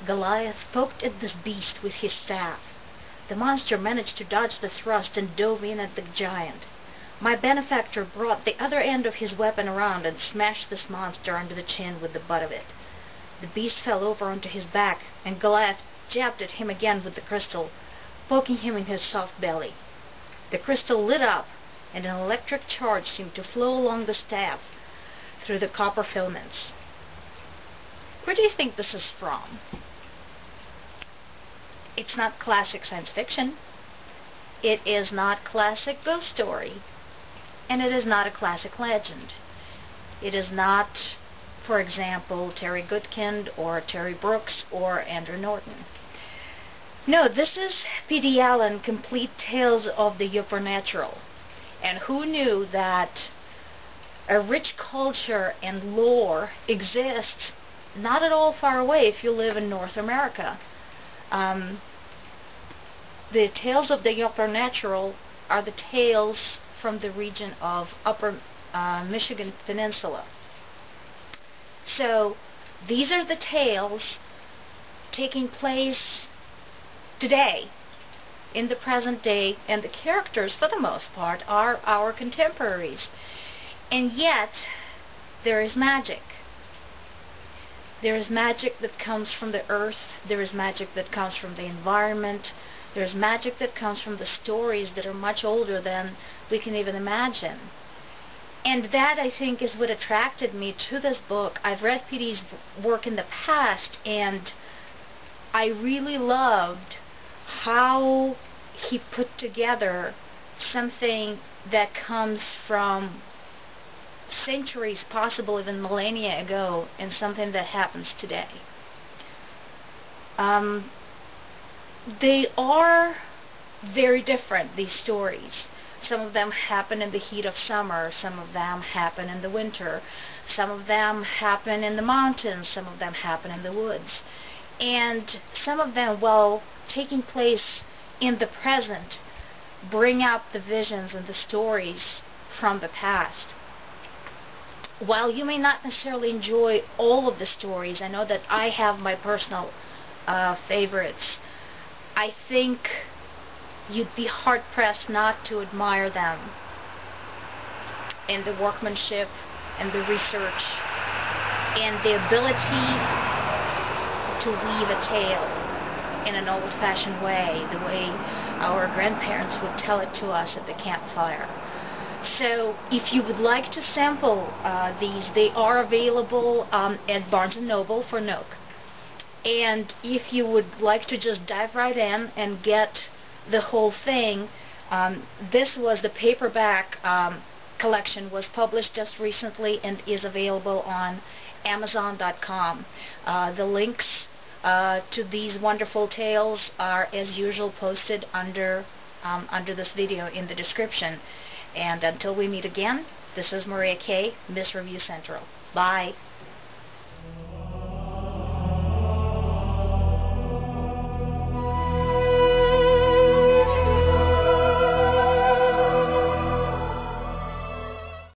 Goliath poked at this beast with his staff. The monster managed to dodge the thrust and dove in at the giant. My benefactor brought the other end of his weapon around and smashed this monster under the chin with the butt of it. The beast fell over onto his back, and Goliath jabbed at him again with the crystal, poking him in his soft belly. The crystal lit up, and an electric charge seemed to flow along the staff through the copper filaments. Where do you think this is from? It's not classic science fiction. It is not classic ghost story. And it is not a classic legend. It is not, for example, Terry Goodkind or Terry Brooks or Andrew Norton. No, this is P.D. Allen, Complete Tales of the Yoopernatural. And who knew that a rich culture and lore exists not at all far away if you live in North America. The tales of the Yoopernatural are the tales from the region of Upper Michigan Peninsula. So these are the tales taking place today, in the present day, and the characters, for the most part, are our contemporaries. And yet, there is magic. There is magic that comes from the earth. There is magic that comes from the environment. There is magic that comes from the stories that are much older than we can even imagine. And that, I think, is what attracted me to this book. I've read P.D.'s work in the past, and I really loved how he put together something that comes from centuries, possible even millennia ago, and something that happens today. They are very different, these stories. Some of them happen in the heat of summer, some of them happen in the winter, some of them happen in the mountains, some of them happen in the woods. And some of them, while taking place in the present, bring up the visions and the stories from the past. While you may not necessarily enjoy all of the stories, I know that I have my personal favorites. I think you'd be hard-pressed not to admire them, and the workmanship and the research and the ability to weave a tale in an old-fashioned way, the way our grandparents would tell it to us at the campfire. So if you would like to sample these, they are available at Barnes & Noble for Nook. And if you would like to just dive right in and get the whole thing, this was the paperback collection, was published just recently and is available on Amazon.com. The links to these wonderful tales are, as usual, posted under this video in the description. And until we meet again, this is Maria K., Miss Review Central. Bye.